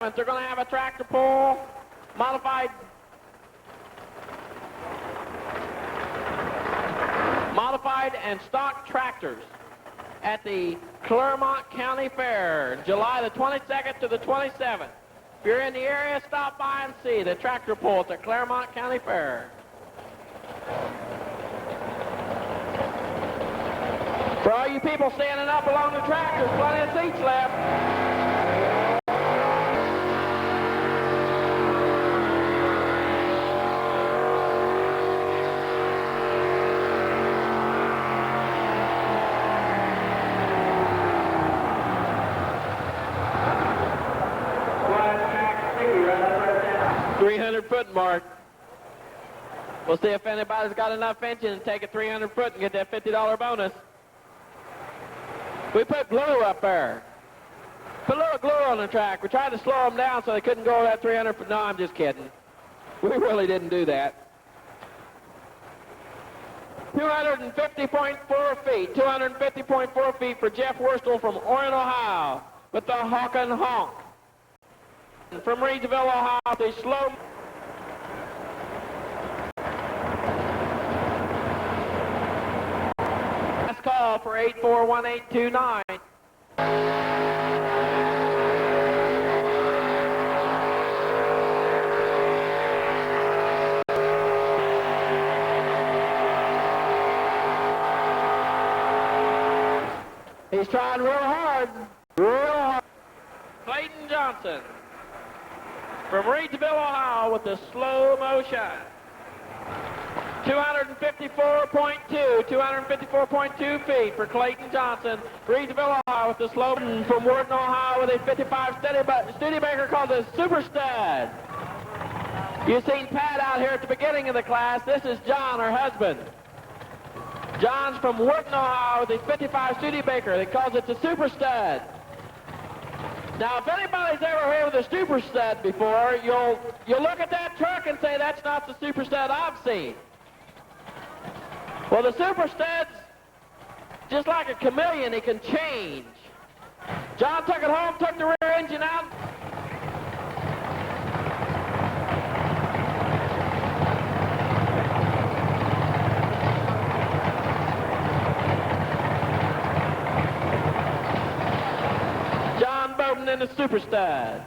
They're going to have a tractor pull, modified and stock tractors at the Clermont County Fair, July the 22nd to the 27th. If you're in the area, stop by and see the tractor pull at the Clermont County Fair. For all you people standing up along the track, there's plenty of seats left. Foot mark. We'll see if anybody's got enough engine and take a 300 foot and get that $50 bonus. We put glue up there. Put a little glue on the track. We tried to slow them down so they couldn't go that 300 foot. No, I'm just kidding. We really didn't do that. 250.4 feet. 250.4 feet for Jeff Worstel from Orion, Ohio with the Hawkin' Honk. And from Reedsville, Ohio, the slow. Call for 841829. He's trying real hard. Clayton Johnson from Reedsville, Ohio with the slow motion. 254.2 feet for Clayton Johnson. Reedsville, Ohio with the slow from Wharton, Ohio with a 55 Studebaker called the Super Stud. You've seen Pat out here at the beginning of the class. This is John, her husband. John's from Wharton, Ohio with a 55 Studebaker. They calls it the Super Stud. Now, if anybody's ever heard of the Super Stud before, you'll look at that truck and say, that's not the Super Stud I've seen. Well, the Super Stud's just like a chameleon. He can change. John took it home, took the rear engine out. John Bowden in the Super Stud.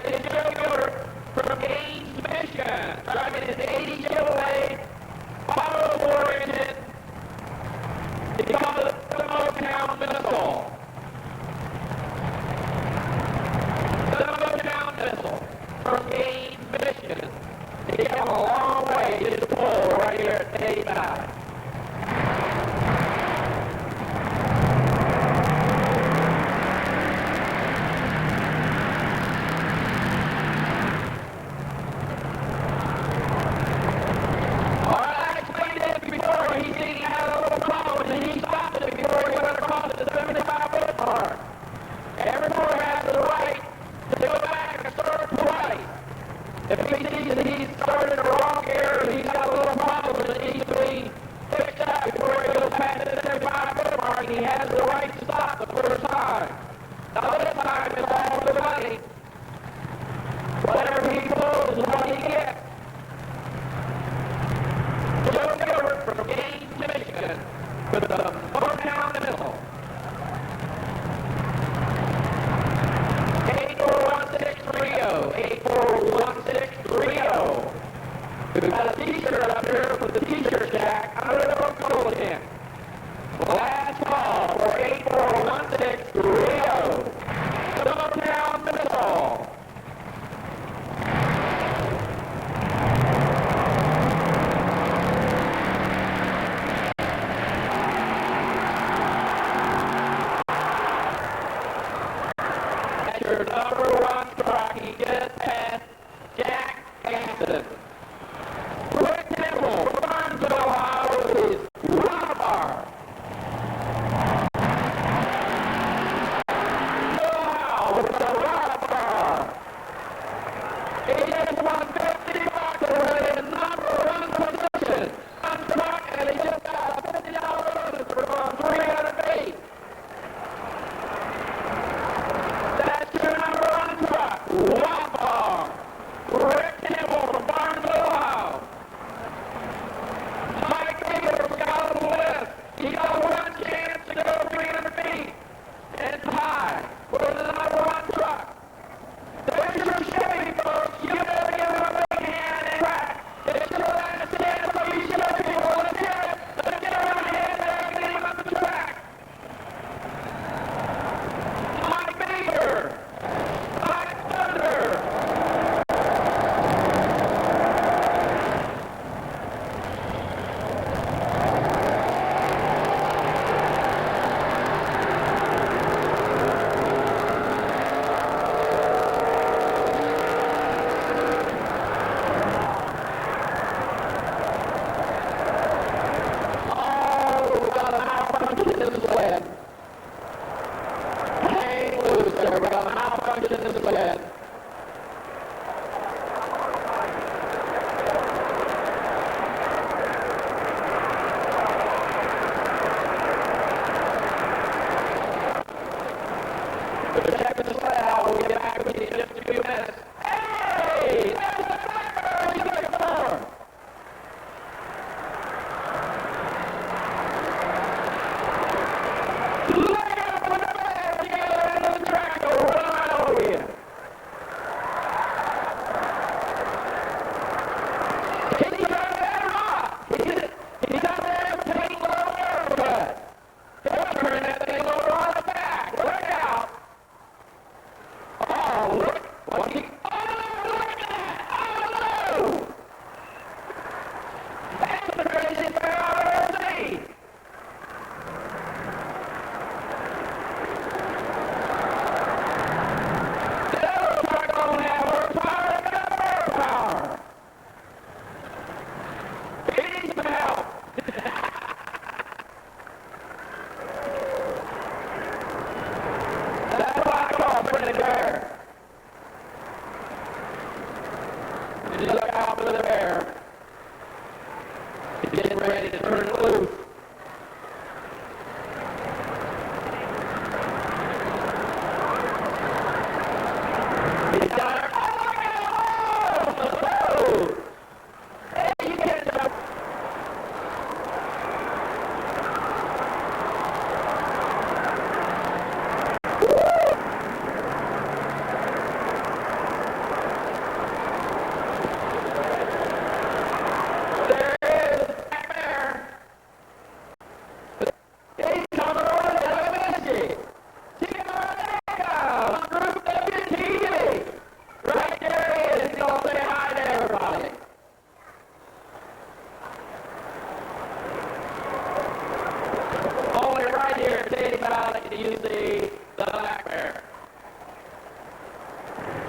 is Joe Gilbert from Gaines, Michigan, driving his 80 Chevrolet 504 engine. He calls it the Motown Missile. The Motown Missile from Gaines, Michigan. He came a long way just to pull right here at 85. We've got a t-shirt up here with the t-shirt jack under the roll again. Last call for 8416 Rio. The Motown Missile. That's your number one truck. He just passed Jack Hansen. Rick Temple from Barnesville, Ohio, is Robar. Ohio with the Robar. He just won $50 away in number one position on truck, and he just got a $50 bonus for going 300 feet. That's your number one truck, Robar. Rick Temple from Barnesville, Ohio. He got one chance to go 300 feet and tie for the number one truck. There's your Chevy, folks. You better give him a big hand and crack. It's your last chance for you Chevy people. Let's hear it. Let's get him a hand there and get him up the track. Mike Baker. Mike Thunder.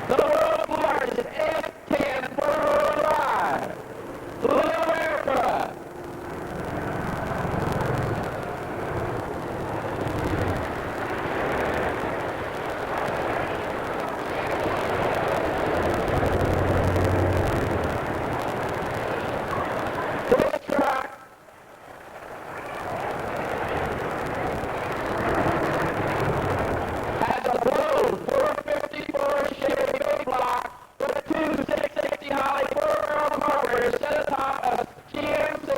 The world's largest F10 four-wheel drive. Little Bearfoot. This truck has a blue 454 Chevy big block with a 660 Holly four-wheel carburetor set atop a GMC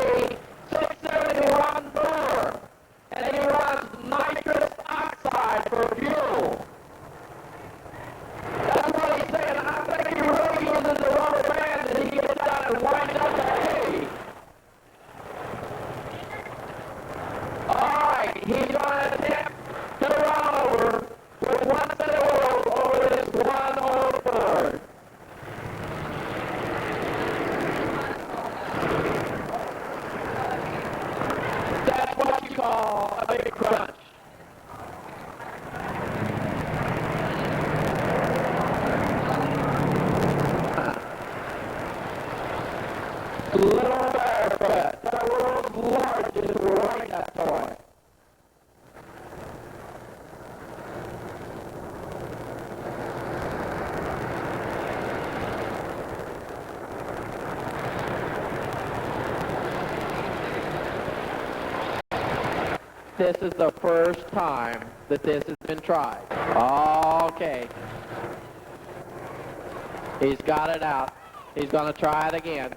671 bore, and he runs nitrous oxide for fuel. That's what he's saying. I think he really uses the rubber band and he gets out and winds up that Teays. Alright, he's going to attempt to run over with one set of wheels over this one old Ford. That's what you call a big crunch. Little Bearfoot, the world's largest ride toy. This is the first time that this has been tried. Okay. He's got it out. He's going to try it again.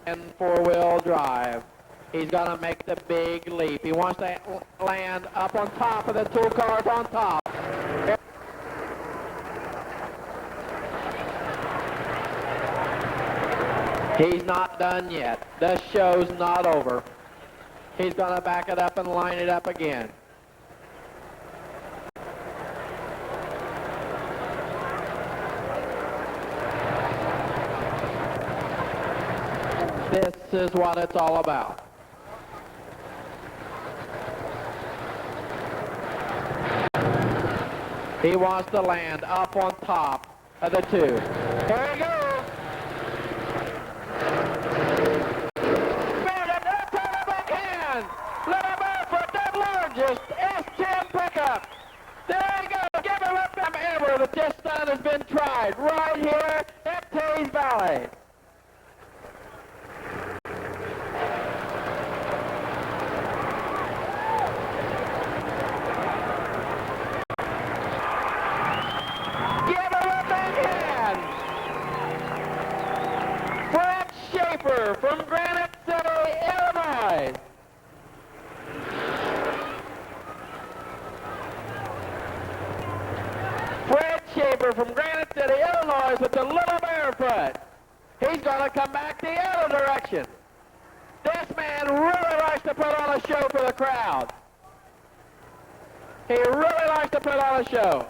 And four-wheel drive. He's going to make the big leap. He wants to land up on top of the two cars on top. He's not done yet. The show's not over. He's going to back it up and line it up again. This is what it's all about. He wants to land up on top of the two. Here he goes. Little Bearfoot, the largest S10 pickup. There you go. Give him a time ever that this stunt has been tried right here at Teays Valley. Give him a big hand. Fred Schaefer from Granite City, Illinois. Fred Schaefer from Granite City, Illinois with the Little Bearfoot. He's going to come back the other direction. This man really likes to put on a show for the crowd. He really likes to put on a show.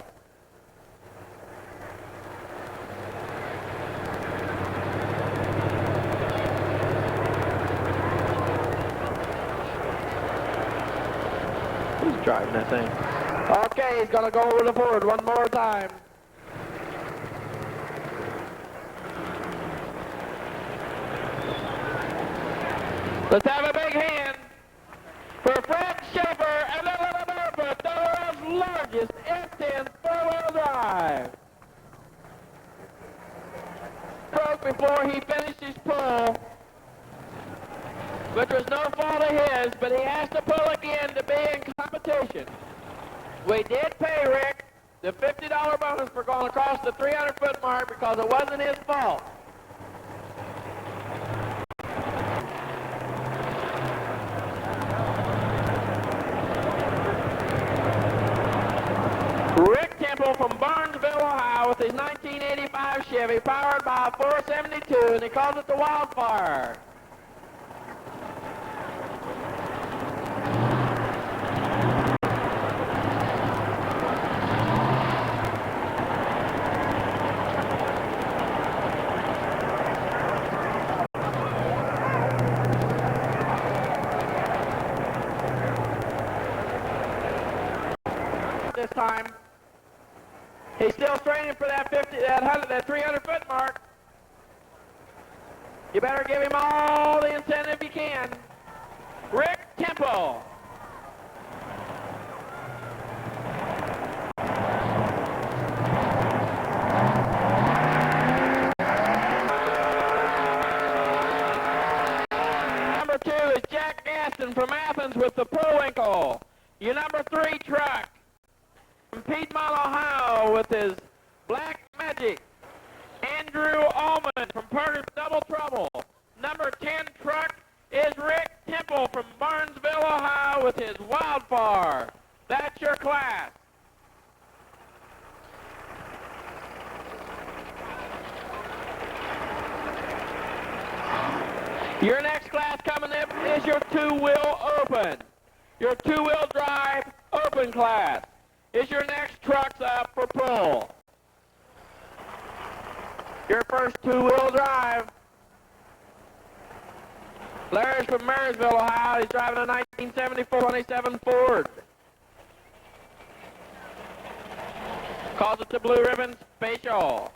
Who's driving that thing? Okay, he's going to go over the Ford one more time. Let's have a big hand for Fred Schaefer and the Little Bearfoot, the world's largest F10 four-wheel drive. Broke before he finished his pull, which was no fault of his, but he has to pull again to be in competition. We did pay Rick the $50 bonus for going across the 300-foot mark because it wasn't his fault. Rick Temple from Barnesville, Ohio with his 1985 Chevy powered by a 472, and he calls it the Wildfire. This time, He's still straining for that 50, that 100, that 300-foot mark. You better give him all the incentive you can. Rick Temple. Number 2 is Jack Gaston from Athens with the Periwinkle. Your number 3 truck from Piedmont, Ohio with his Black Magic. Andrew Allman from Parker's Double Trouble. Number 10 truck is Rick Temple from Barnesville, Ohio with his Wildfire. That's your class. Your next class coming up is your two-wheel open. Your two-wheel drive open class is your next trucks up for pull. Your first two-wheel drive. Larry's from Marysville, Ohio. He's driving a 1974 27 Ford. Calls it the Blue Ribbon Special.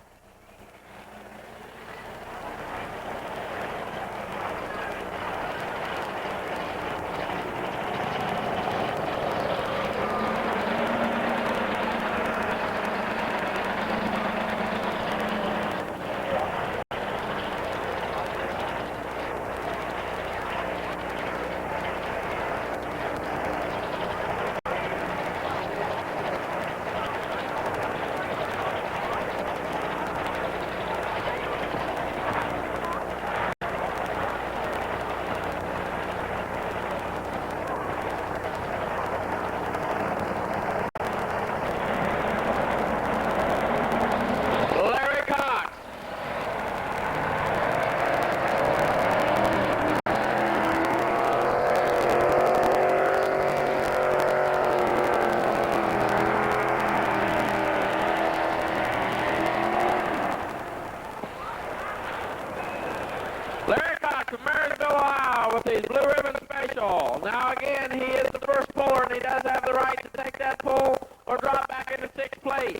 Now again, he is the first puller, and he does have the right to take that pull or drop back into sixth place.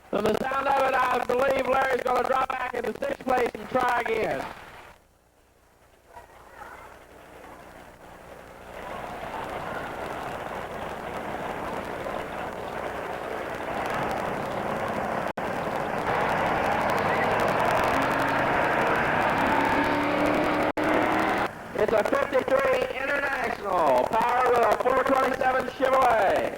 From the sound of it, I believe Larry's going to drop back into sixth place and try again. It's a 53 International, powered with a 427 Chevrolet.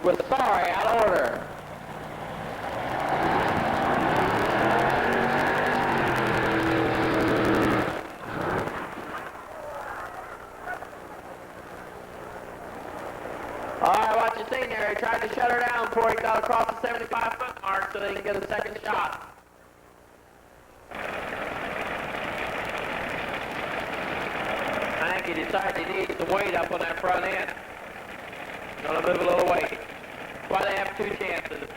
With Sorry out of order. All right, what you seen there, he tried to shut her down before he got across the 75-foot mark so they can get a second shot. I think he decided he needs some weight up on that front end. Gonna move a little weight. Why they have two chances.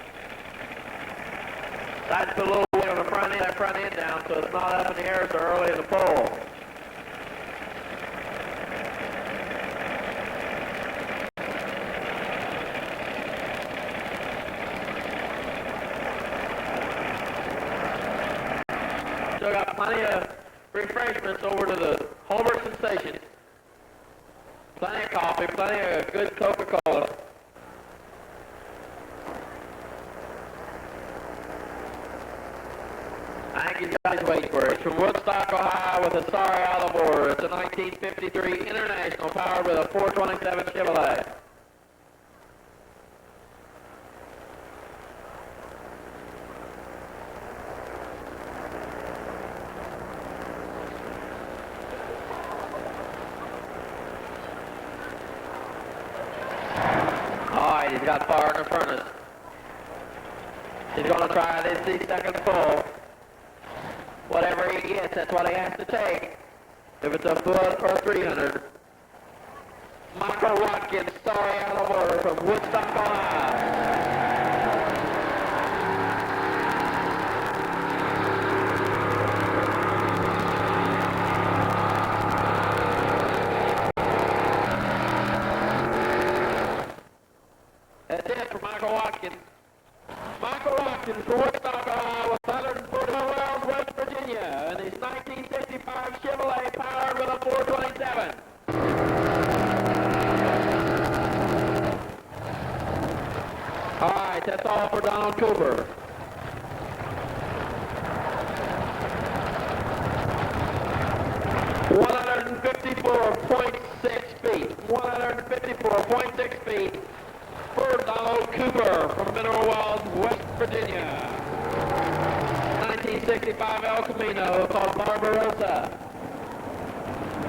Decided to put a little weight on the front end, that front end down so it's not up in the air so early in the pole. Still got plenty of refreshments over to the Homer Sensation. Plenty of coffee, plenty of good Coca-Cola. I think he's got his weight for it. From Woodstock, Ohio with a Sorry out of order. It's a 1953 International powered with a 427 Chevrolet. He's got fire in the furnace. He's going to try this second pull. Whatever he gets, that's what he has to take. If it's a foot or 300. Michael Watkins, Sorry out of order from Woodstock, Ohio. Johnson from Woodstock, Ohio, with 140 wells, West Virginia, and his 1965 Chevrolet powered with a 427. All right, that's all for Donald Cooper. .6 feet. 154.6 feet for Donald Cooper from Mineral Wells, West Virginia. 1965 El Camino called Barbarossa.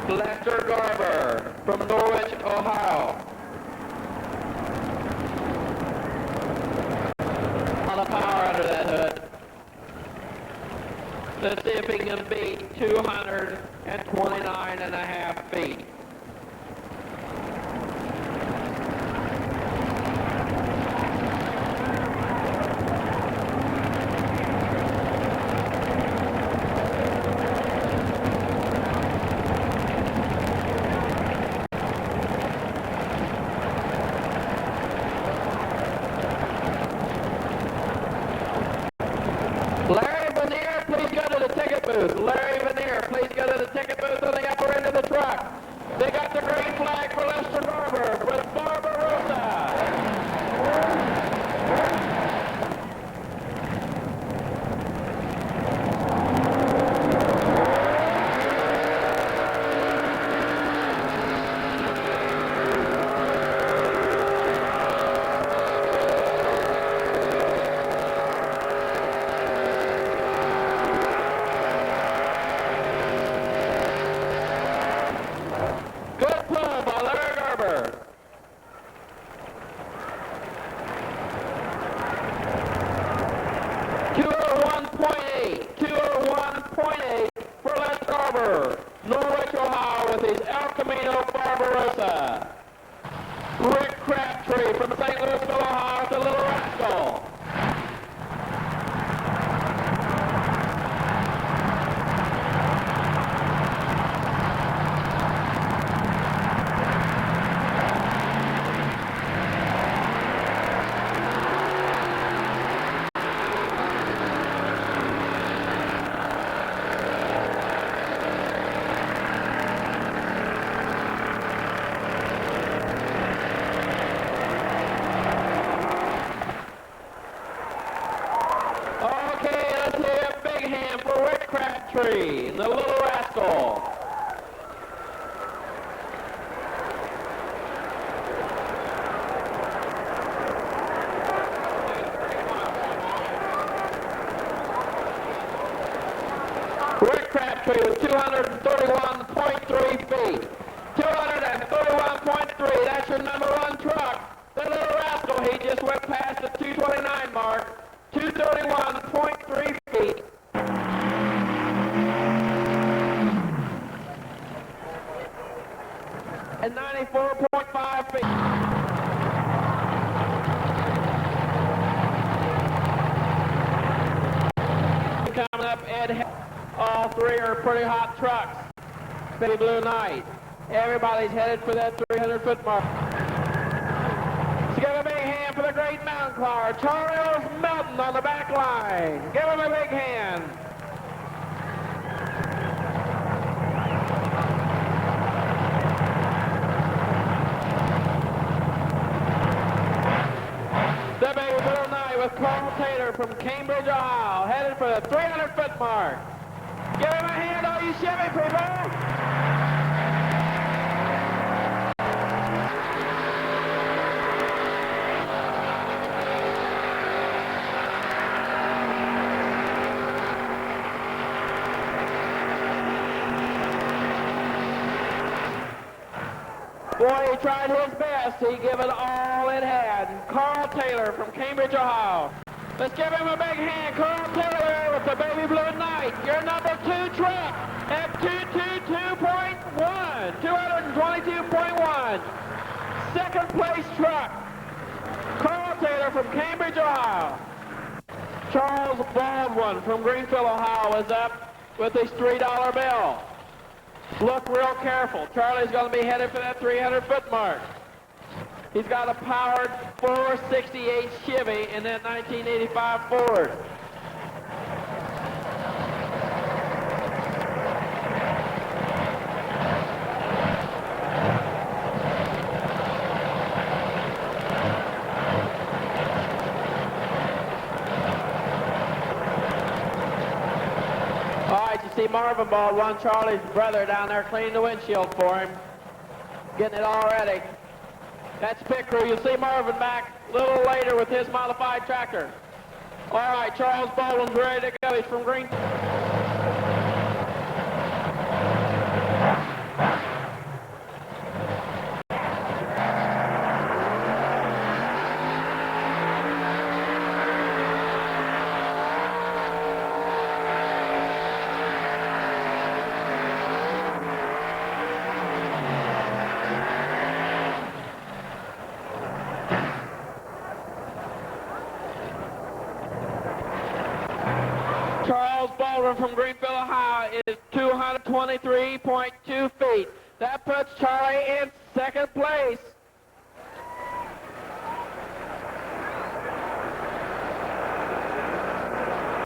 Lester Garber from Norwich, Ohio. On the power under that hood. Let's see if he can beat 229.5 feet. Larry Vanier, please go to the ticket booth on the upper end of the truck. They got the green flag for Lester Garber with Barbarossa. Good pull by Larry Garber. 201.8 for Les Garber. Norwich, Ohio with his El Camino Barbarossa. Rick Crabtree from St. Louisville, Ohio with the Little Rascal. Crabtree, the Little Rascal. Rick Crabtree with 231.3 feet. 231.3, that's your number one truck. The Little Rascal, he just went past the 229 mark. 231.3 feet. And 94.5 feet. Coming up, Ed. All three are pretty hot trucks. Baby Blue Knight. Everybody's headed for that 300-foot mark. Let's give a big hand for the great mountain climber, Charles Melton on the back line. Give him a big hand. The Baby Blue Knight with Carl Taylor from Cambridge, Ohio, headed for the 300-foot mark. Give him a hand, all you Chevy people! Boy, he tried his best. He gave it all it had. Carl Taylor from Cambridge, Ohio. Let's give him a big hand. Carl Taylor with the Baby Blue Knight. Your number 2 truck at 222.1. 222.1. Second place truck. Carl Taylor from Cambridge, Ohio. Charles Baldwin from Greenfield, Ohio is up with his $3 bill. Look real careful. Charlie's going to be headed for that 300-foot mark. He's got a powered 468 Chevy in that 1985 Ford. All right, you see Marvin Baldwin, Charlie's brother, down there cleaning the windshield for him, getting it all ready. That's pit crew. You'll see Marvin back a little later with his modified tractor. All right, Charles Baldwin's ready to go. He's from Green. Charles Baldwin from Greenville, Ohio is 223.2 feet. That puts Charlie in second place.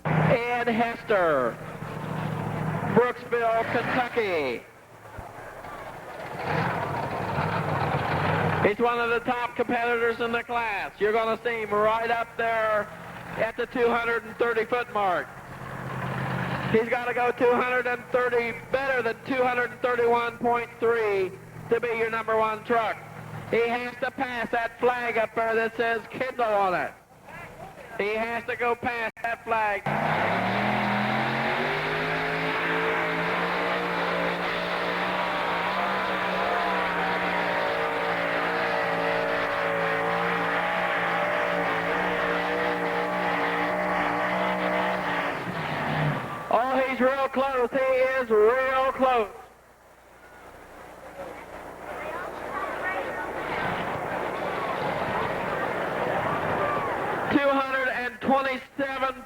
And Hester, Brooksville, Kentucky. He's one of the top competitors in the class. You're going to see him right up there at the 230-foot mark. He's got to go 230, better than 231.3 to be your number one truck. He has to pass that flag up there that says Kindle on it. He has to go past that flag. Oh, he's real close. He is real close.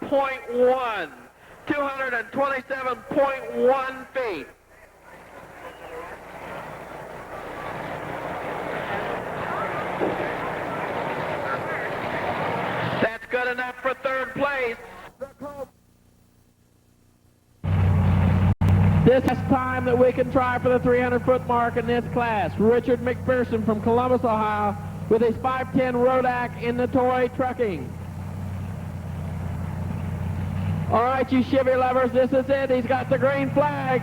.1. 227.1 feet. That's good enough for third place. This is time that we can try for the 300-foot mark in this class. Richard McPherson from Columbus, Ohio, with his 510 Rodak in the toy trucking. All right, you Chevy lovers, this is it. He's got the green flag.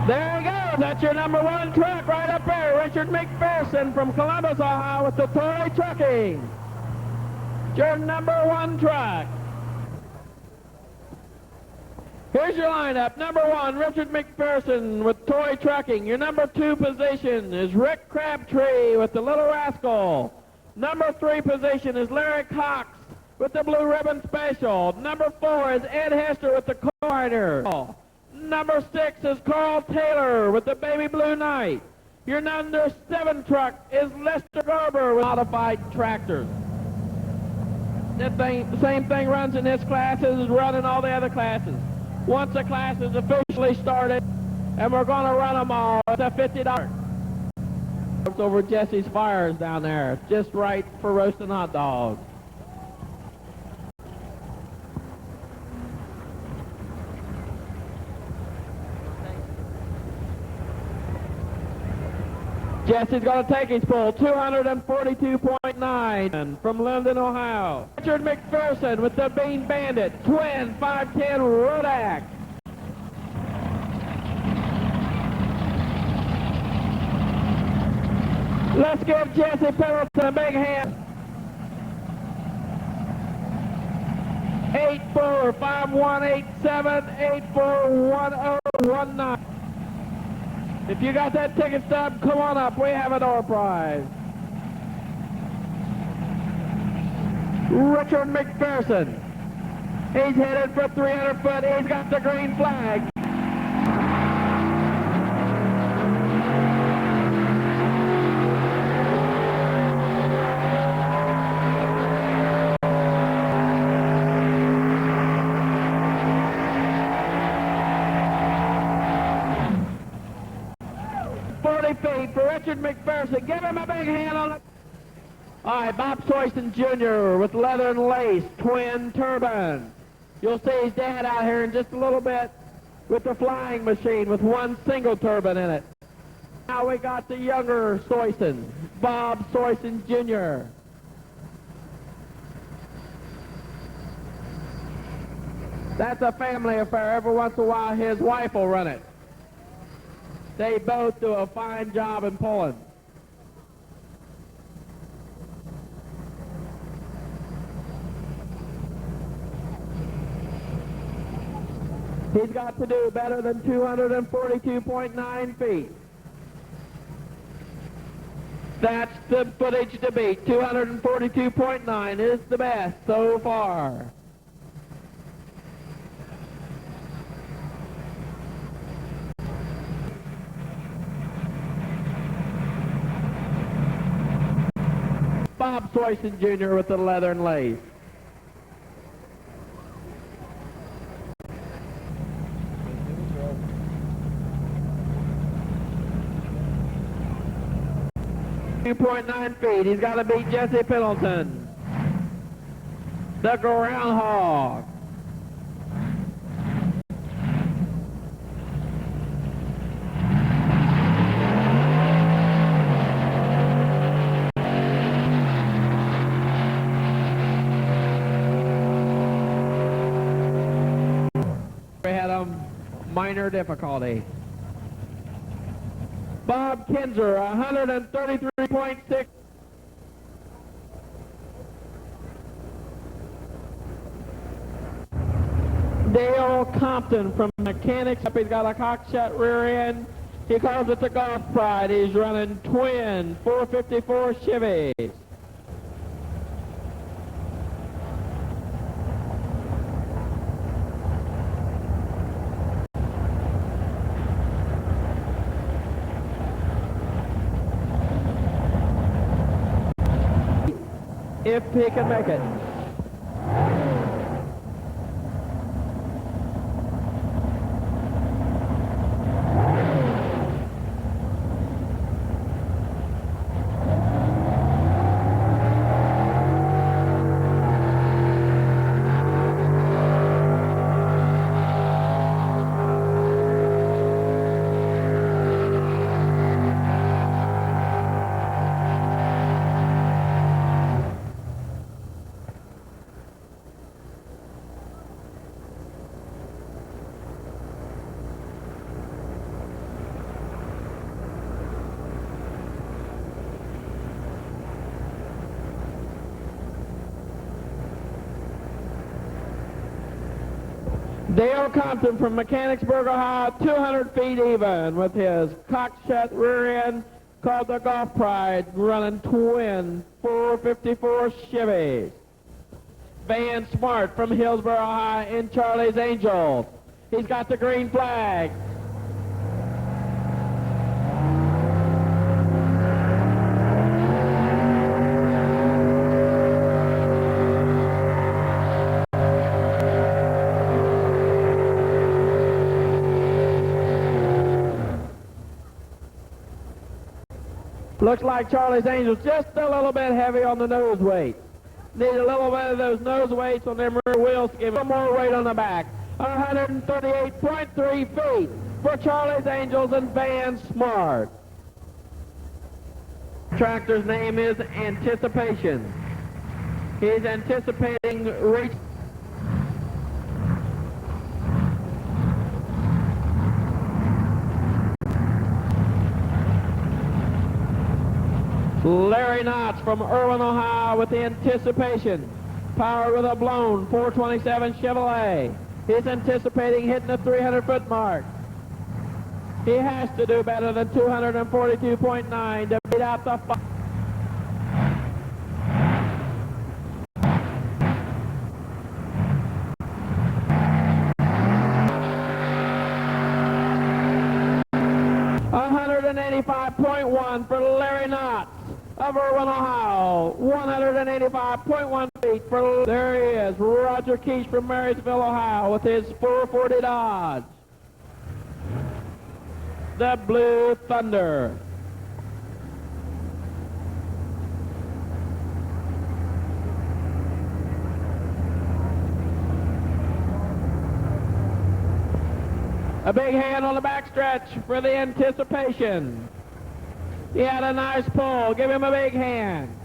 There you go. That's your number one truck right up there. Richard McPherson from Columbus, Ohio with the toy trucking. Your number one truck. Here's your lineup. Number one, Richard McPherson with toy trucking. Your number two position is Rick Crabtree with the Little Rascal. Number three position is Larry Cox with the Blue Ribbon Special. Number four is Ed Hester with the Rider. Number six is Carl Taylor with the Baby Blue Knight. Your number seven truck is Lester Garber with modified tractors. The same thing runs in this class as is run in all the other classes. Once the class is officially started, and we're going to run them all at $50. It's over Jesse's Fires down there. It's just right for roasting hot dogs. Jesse's going to take his pull, 242.9 from Linden, Ohio. Richard McPherson with the Bean Bandit, twin 510 Rodak. Let's give Jesse Pendleton a big hand. 845187841019. If you got that ticket stub, come on up. We have a door prize. Richard McPherson. He's headed for 300 foot. He's got the green flag. Richard McPherson. Give him a big hand on the... All right, Bob Soyson Jr. with leather and lace, twin turbine. You'll see his dad out here in just a little bit with the flying machine with one single turbine in it. Now we got the younger Soyson, Bob Soyson Jr. That's a family affair. Every once in a while his wife will run it. They both do a fine job in pulling. He's got to do better than 242.9 feet. That's the footage to beat. 242.9 is the best so far. Bob Soyson Jr. with the leather and lace. .9 feet. He's got to beat Jesse Pendleton, the groundhog. We had a minor difficulty. Bob Kinzer, 133.6. Dale Compton from Mechanics. He's got a cockshut rear end. He calls it the Golf Pride. He's running twin 454 Chevys. If he can make it. Dale Compton from Mechanicsburg, Ohio, 200 feet even with his cockshut rear end called the Golf Pride, running twin 454 Chevys. Van Smart from Hillsboro, Ohio, in Charlie's Angels. He's got the green flag. Looks like Charlie's Angels just a little bit heavy on the nose weight. Need a little bit of those nose weights on them rear wheels to give them more weight on the back. 138.3 feet for Charlie's Angels and Van Smart. Tractor's name is Anticipation. He's anticipating reach. Larry Knotts from Irwin, Ohio with the Anticipation. Powered with a blown 427 Chevrolet. He's anticipating hitting the 300-foot mark. He has to do better than 242.9 to beat out the... 185.1 for Larry Knotts of Irwin, Ohio. 185.1 feet for... There he is, Roger Keish from Marysville, Ohio with his 440 Dodge. The Blue Thunder. A big hand on the backstretch for the anticipation. He had a nice pull. Give him a big hand.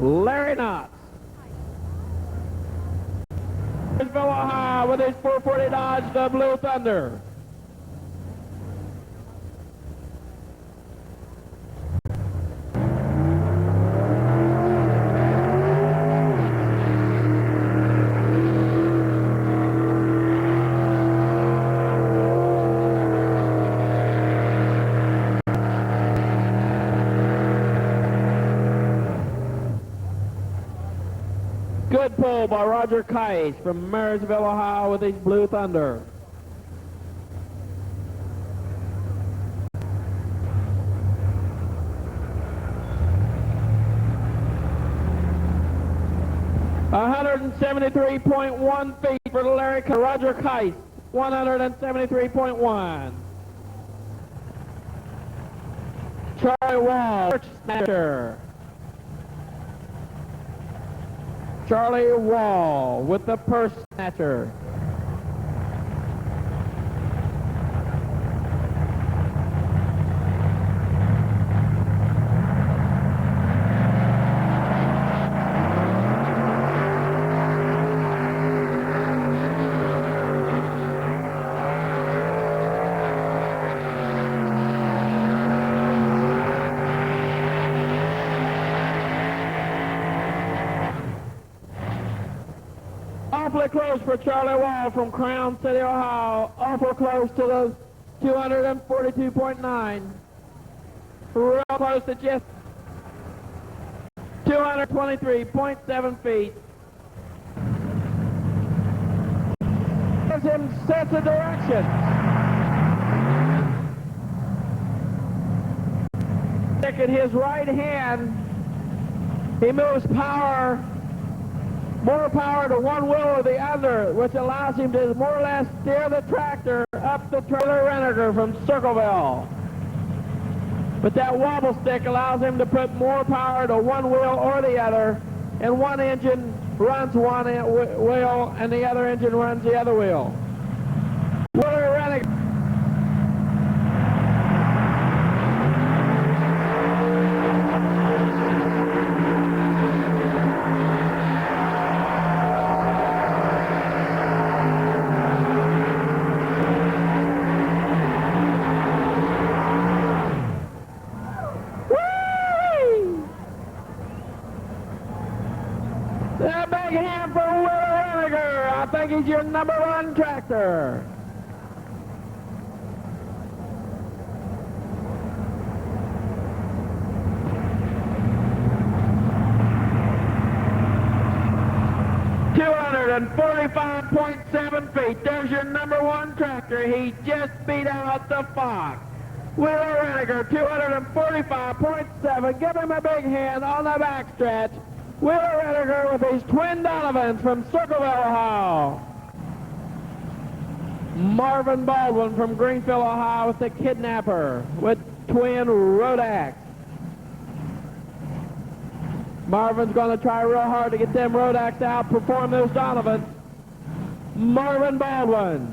Larry Knotts. Marysville, Ohio with his 440 Dodge, the Blue Thunder. Good pull by Roger Teays from Marysville, Ohio with his Blue Thunder. $173.1 feet for Roger Teays. 173.1. Charlie Wall, snatcher. Charlie Wall with the purse snatcher. Awfully close for Charlie Wall from Crown City, Ohio. Awful close to the 242.9. Real close to just 223.7 feet. Gives him sense of direction. Stick at his right hand. He moves more power to one wheel or the other, which allows him to more or less steer the tractor up the trailer Renniger from Circleville. But that wobble stick allows him to put more power to one wheel or the other, and one engine runs one wheel and the other engine runs the other wheel. Wheeler Renniger. A big hand for Wheeler Renniger. I think he's your number one tractor. $245.7 feet. There's your number one tractor. He just beat out the Fox. Wheeler Renniger, 245.7. Give him a big hand on the backstretch. Wheeler Renniger with his twin Donovans from Circleville, Ohio. Marvin Baldwin from Greenfield, Ohio with the Kidnapper with twin Rodaks. Marvin's going to try real hard to get them Rodaks to outperform those Donovans. Marvin Baldwin.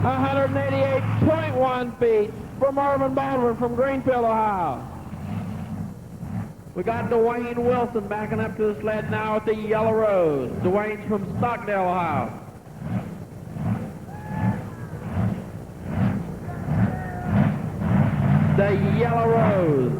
$188.1 feet for Marvin Baldwin from Greenfield, Ohio. We got Dwayne Wilson backing up to the sled now with the Yellow Rose. Dwayne's from Stockdale, Ohio. The Yellow Rose.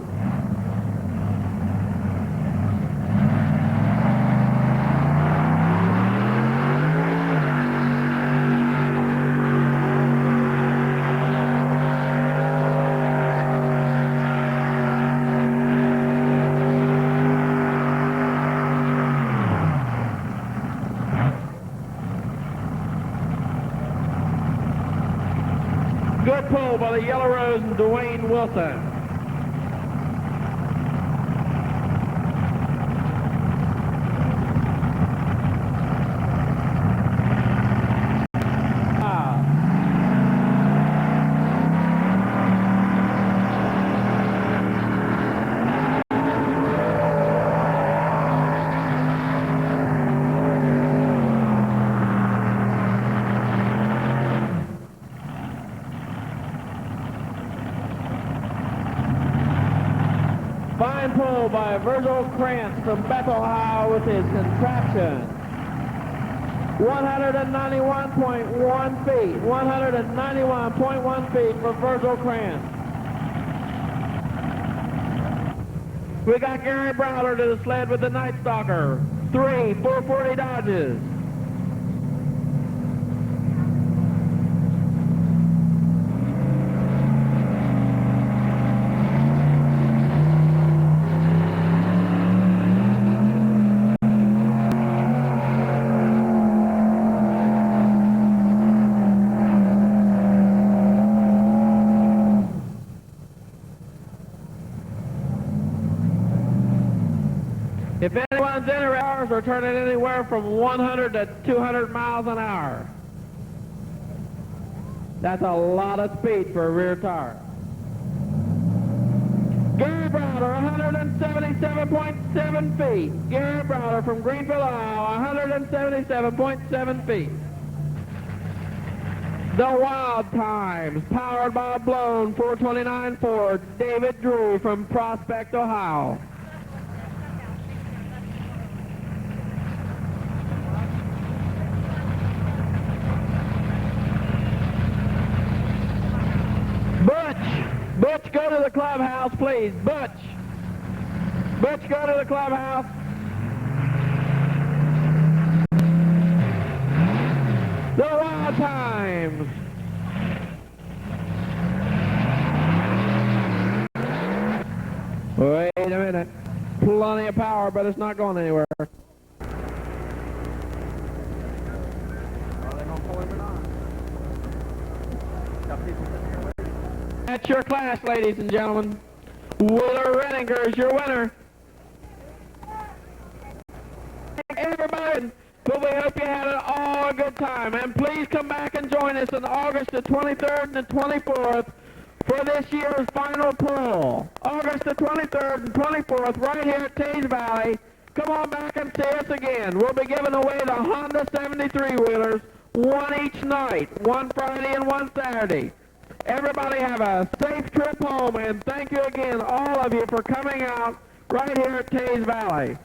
Good pull by the Yellow Rose and Dwayne Wilson. Fine pull by Virgil Krantz from Bethel, Ohio with his contraption. 191.1 feet. 191.1 feet for Virgil Krantz. We got Gary Browder to the sled with the Night Stalker. 3 440 Dodges. If anyone's interested, ours are turning anywhere from 100 to 200 miles an hour. That's a lot of speed for a rear tire. Gary Browder, 177.7 feet. Gary Browder from Greenville, Ohio, 177.7 feet. The Wild Times, powered by a blown 429 Ford, David Drew from Prospect, Ohio. Butch, go to the clubhouse, please. Butch, go to the clubhouse. The Wild Times. Wait a minute. Plenty of power, but it's not going anywhere. That's your class, ladies and gentlemen. Wheeler Renninger is your winner. Everybody, but we hope you had all a good time. And please come back and join us on August the 23rd and the 24th for this year's final pull. August the 23rd and 24th right here at Teays Valley. Come on back and see us again. We'll be giving away the Honda 73 wheelers, one each night, one Friday and one Saturday. Everybody have a safe trip home, and thank you again, all of you, for coming out right here at Teays Valley.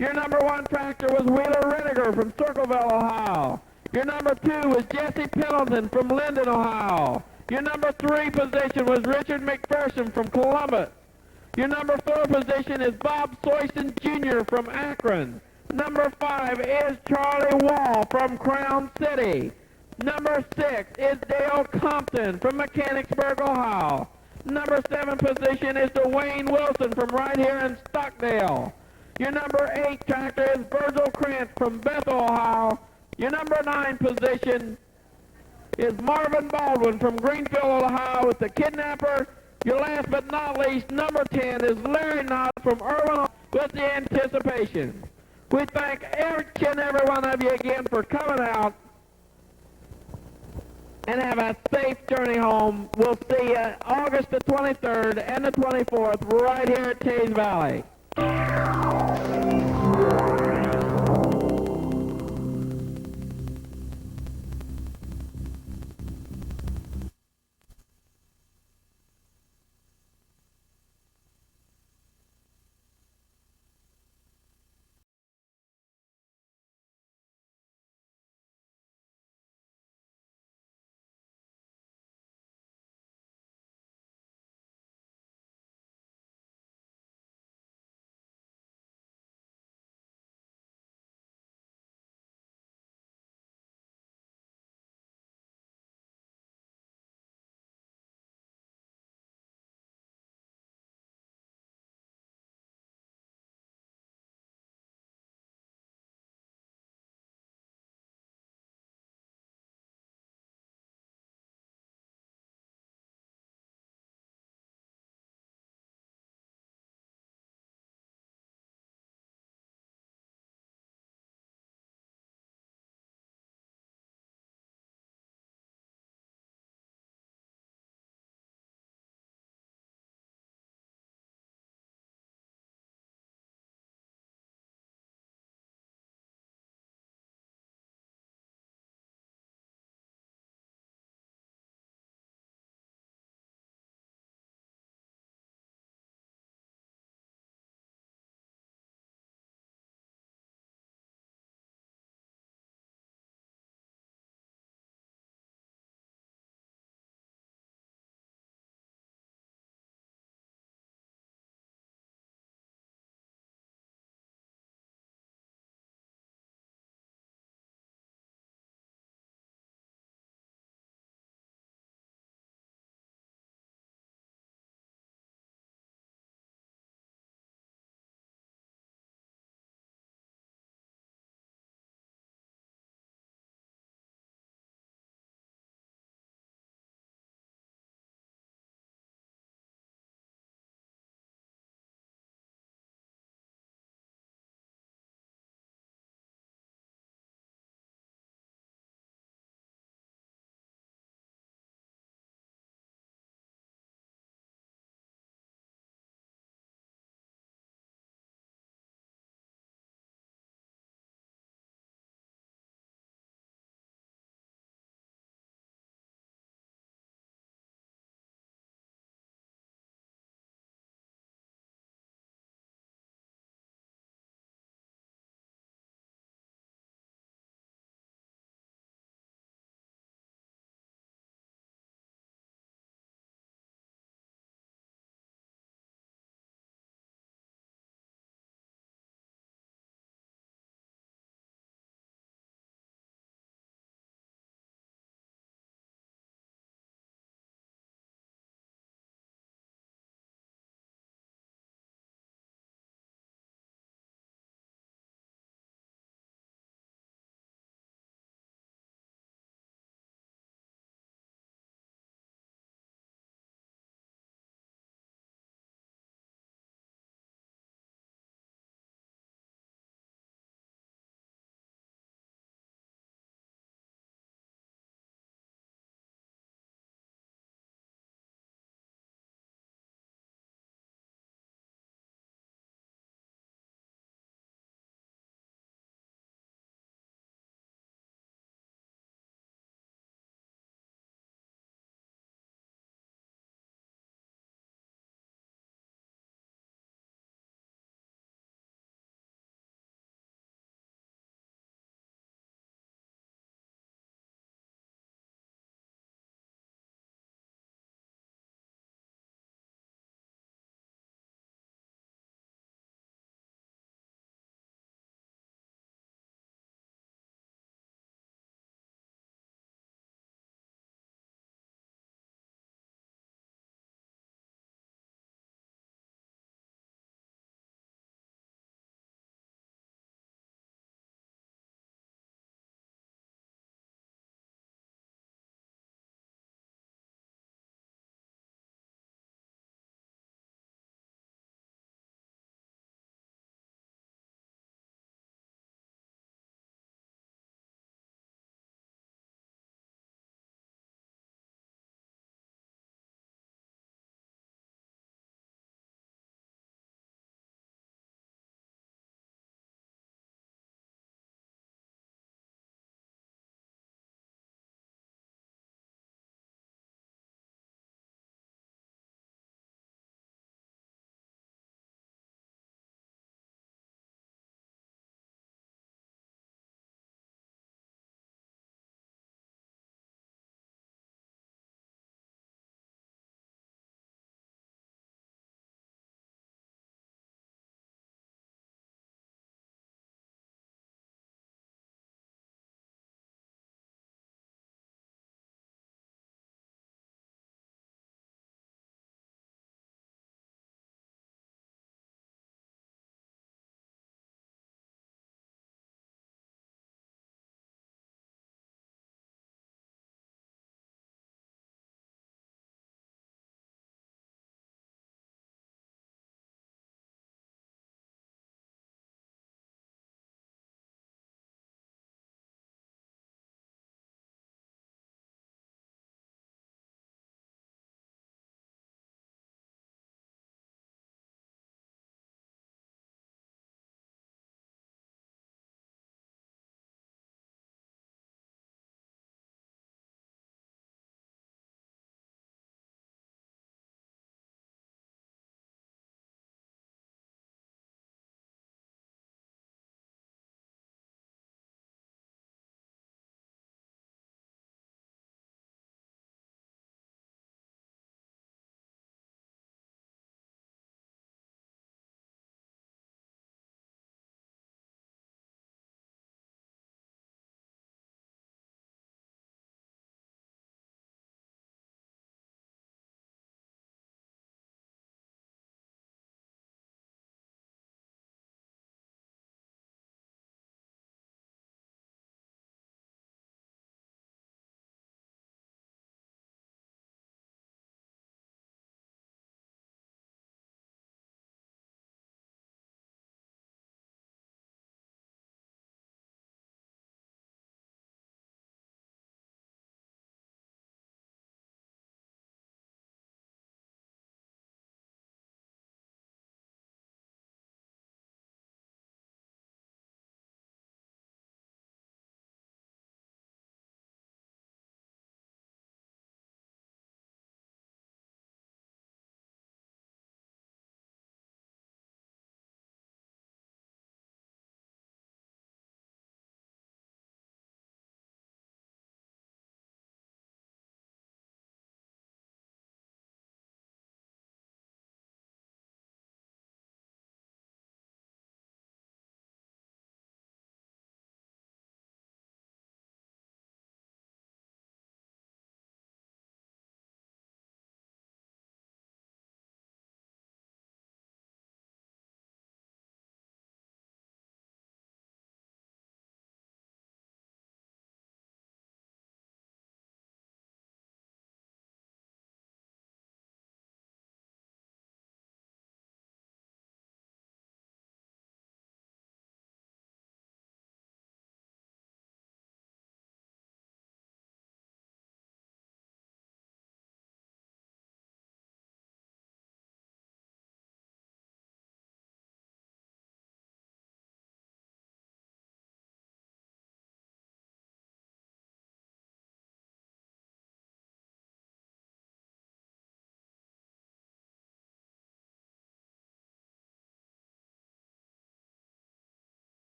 Your number 1 tractor was Wheeler Renninger from Circleville, Ohio. Your number 2 was Jesse Pendleton from Linden, Ohio. Your number 3 position was Richard McPherson from Columbus. Your number 4 position is Bob Soyson Jr. from Akron. Number 5 is Charlie Wall from Crown City. Number 6 is Dale Compton from Mechanicsburg, Ohio. Number 7 position is Dwayne Wilson from right here in Stockdale. Your number 8 tractor is Virgil Krantz from Bethel, Ohio. Your number 9 position is Marvin Baldwin from Greenfield, Ohio with the Kidnapper. Your last but not least, number 10 is Larry Knott from Irwin with the Anticipation. We thank each and every one of you again for coming out. And have a safe journey home. We'll see you August the 23rd and the 24th right here at Teays Valley.